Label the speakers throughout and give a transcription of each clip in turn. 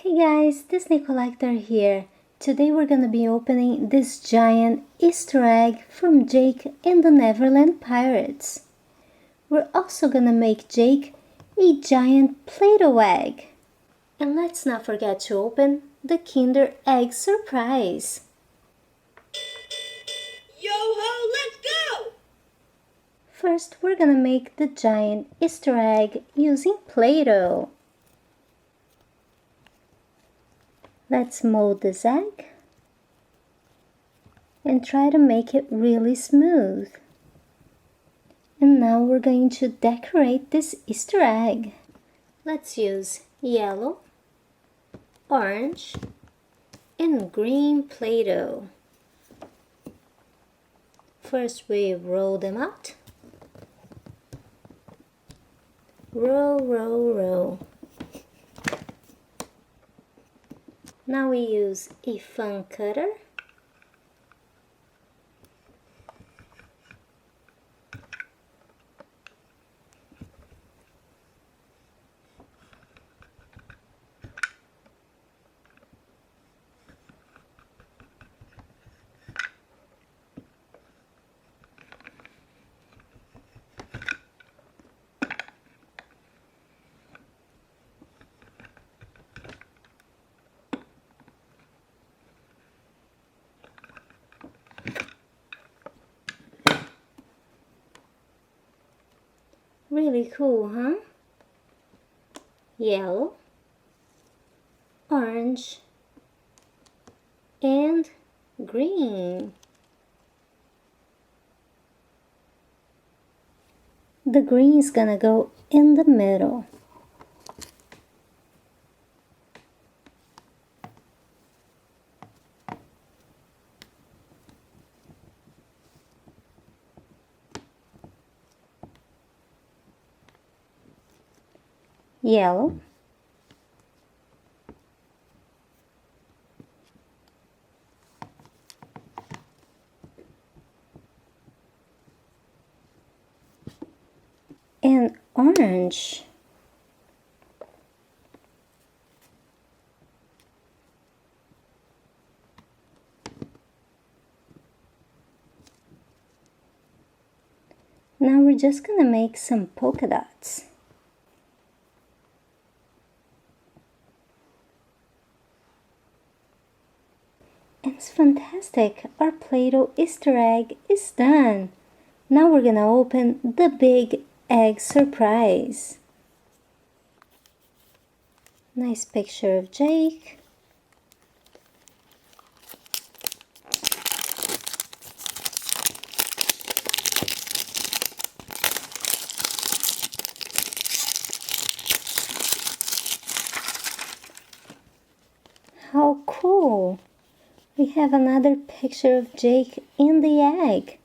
Speaker 1: Hey guys, Disney Collector here. Today we're gonna be opening this giant Easter egg from Jake and the Neverland Pirates. We're also gonna make Jake a giant PlayDough egg. And let's not forget to open the Kinder Egg surprise.
Speaker 2: Yo-ho, let's go!
Speaker 1: First, we're gonna make the giant Easter egg using PlayDough. Let's mold this egg and try to make it really smooth. And now we're going to decorate this Easter egg. Let's use yellow, orange, and green Play-Doh. First we roll them out. Roll, roll, roll. Now we use a fun cutter. Really cool, huh? Yellow, orange, and green. The green is gonna go in the middle. Yellow, and orange. Now we're just gonna make some polka dots. It's fantastic! Our Play-Doh Easter egg is done! Now we're gonna open the big egg surprise. Nice picture of Jake. How cool! We have another picture of Jake in the egg.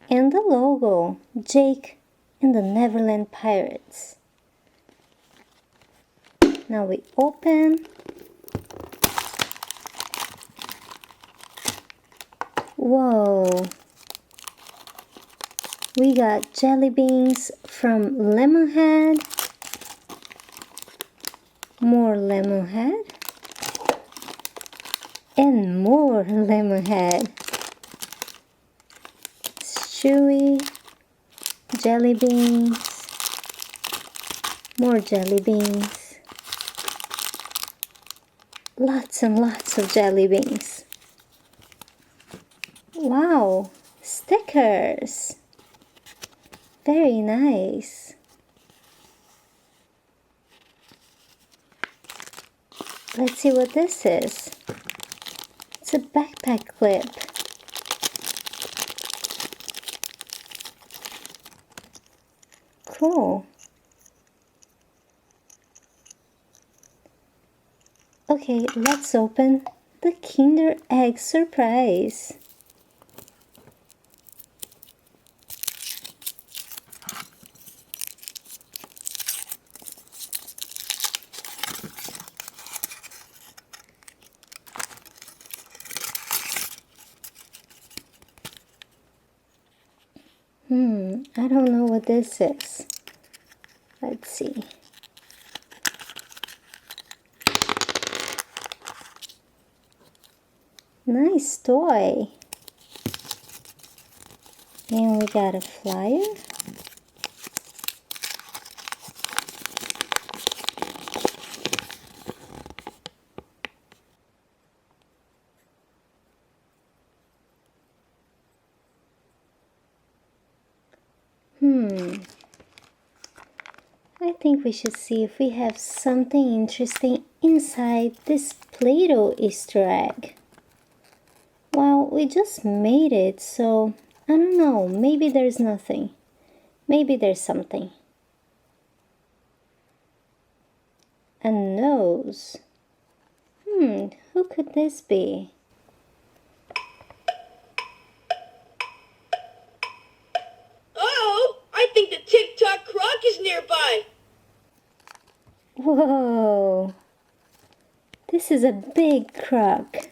Speaker 1: And the logo, Jake and the Neverland Pirates. Now we open. Whoa! We got jelly beans from Lemonhead. More Lemonhead. And more Lemonhead. Chewy jelly beans, more jelly beans, lots and lots of jelly beans. Wow, stickers, very nice. Let's see what this is. It's a backpack clip. Cool. Okay, let's open the Kinder Egg surprise. I don't know what this is. Let's see. Nice toy. And we got a flyer. I think we should see if we have something interesting inside this Play-Doh Easter egg. Well, we just made it, so I don't know, maybe there's nothing. Maybe there's something. A nose. Who could this be?
Speaker 2: Oh, I think the Tick-Tock Croc is nearby.
Speaker 1: Whoa! This is a big croc.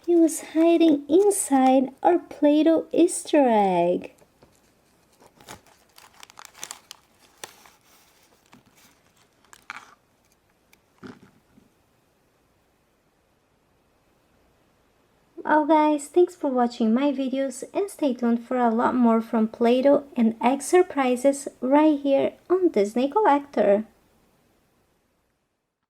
Speaker 1: He was hiding inside our Play-Doh Easter egg. Well guys, thanks for watching my videos and stay tuned for a lot more from Play-Doh and egg surprises right here on Disney Collector.